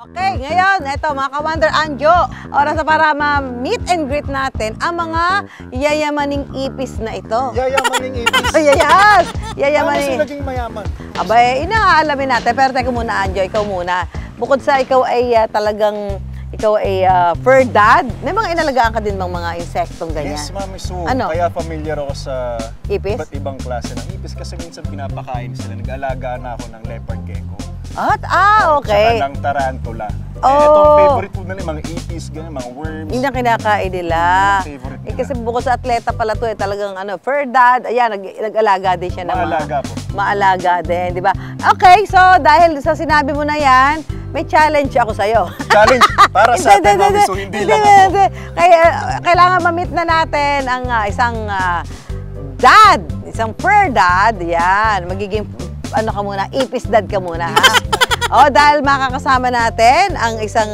Okay, ngayon, eto mga ka-Wonder Anjo, oras na para ma-meet and greet natin ang mga yayamaning ipis na ito. Yayamaning ipis? Yes! Yayamaning. Paano sila naging mayaman? Abay, inaalamin natin. Pero teka muna, Anjo, ikaw muna. Bukod sa ikaw ay fur dad, may mga inalagaan ka din bang mga insektong ganyan? Yes, Mami Sue. Ano? Kaya familiar ako sa ipis? iba't ibang klase ng ipis kasi minsan pinapakain sila. Nag-alaga na ako ng leopard gecko. Okay. Saka ng tarantula. Oh. Itong favorite food nila, mga ipis, ganyan, mga worms. Yun ang kinakain nila. Favorite nila. Kasi bukod sa atleta pala to, talagang fur dad, ayan, nag-alaga din siya ng Maalaga po. Maalaga din, di ba? Okay, so dahil sa sinabi mo na yan, may challenge ako sa'yo. Challenge para sa atin, Mami Sue, hindi lang ako. Kaya kailangan ma-meet na natin ang isang dad, isang fur dad, yan, magiging ka muna, ipis dad ka muna, ha? Dahil makakasama natin ang isang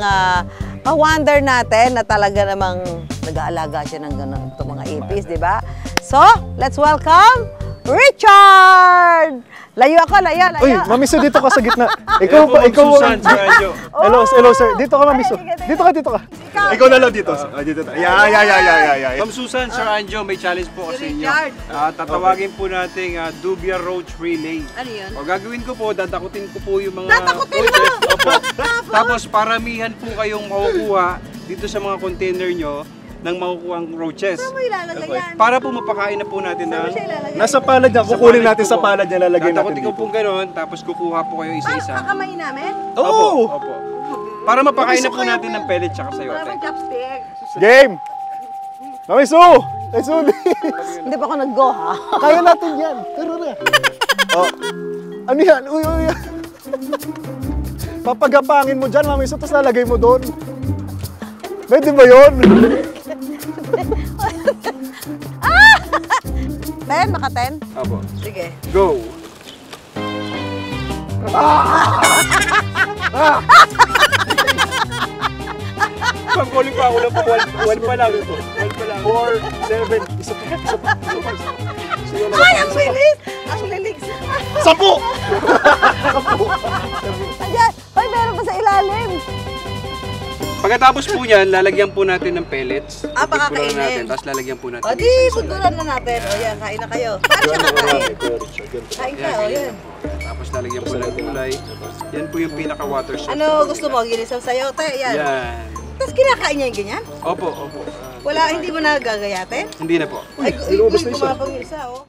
ka-wonder natin na talaga namang nag-aalaga siya ng gano'n, itong mga ipis, di ba? So, let's welcome Richard! Layo ako, layo. Uy, Mami Sue, dito ka sa gitna. Ikaw. Susan, Sir Anjo. Hello, sir. Dito ka, Mami Sue. Dito ka. Ikaw na lang dito. Dito. Ma'am Susan, Sir Anjo, may challenge po ako sa inyo. Tatawagin po nating Dubia Roach Relay. Ano yun? O gagawin ko po, dadakutin ko po yung mga Dadakutin roaches. Opo. Tapos paramihan po kayong makukuha dito sa mga container nyo ng makukuhang roaches. Saan mo ilalagay yan? Para po mapakain na po natin ng... Nasa palad niya. Kukunin natin sa palad niya. Lalagay natin Dadakutin ko dito. po gano'n, tapos kukuha po kayo isa-isa. Kakamayin namin? Oo! Opo. Para mapakain na po natin ng pellet tsaka sayote. Chopstick. Game! Mami Sue! Let's do this! Hindi pa ako nag-go, ha? Kaya natin yan. Tara na. Ano yan? Uy. Papagapangin mo dyan, Mami Sue, tapos lalagay mo doon. Pwede ba yun? Ben, maka-10? Opo. Sige. Go! Pangkuling pa ako lang po. One pa lang. 4, 7, isa pa. Ay, ang bilis! Ang lilig! 10! Ayan! Hoy, meron pa sa ilalim! Pagkatapos po niyan, lalagyan po natin ng pellets. Pakakainin. Pagkukulan natin, tapos lalagyan po natin. O, di, bunduran na natin. O, yan, kain na kayo. Paano siya kakain? Kain ka, o, yan. Tapos lalagyan po ng gulay. Yan po yung pinaka-water source. Ano gusto mo? Ginisang sayote? Yan. Yan. Tapos kinakain niya yung ganyan? Opo. Wala, hindi mo na gagayatin? Hindi na po. Ay, gumapang yung isa, o.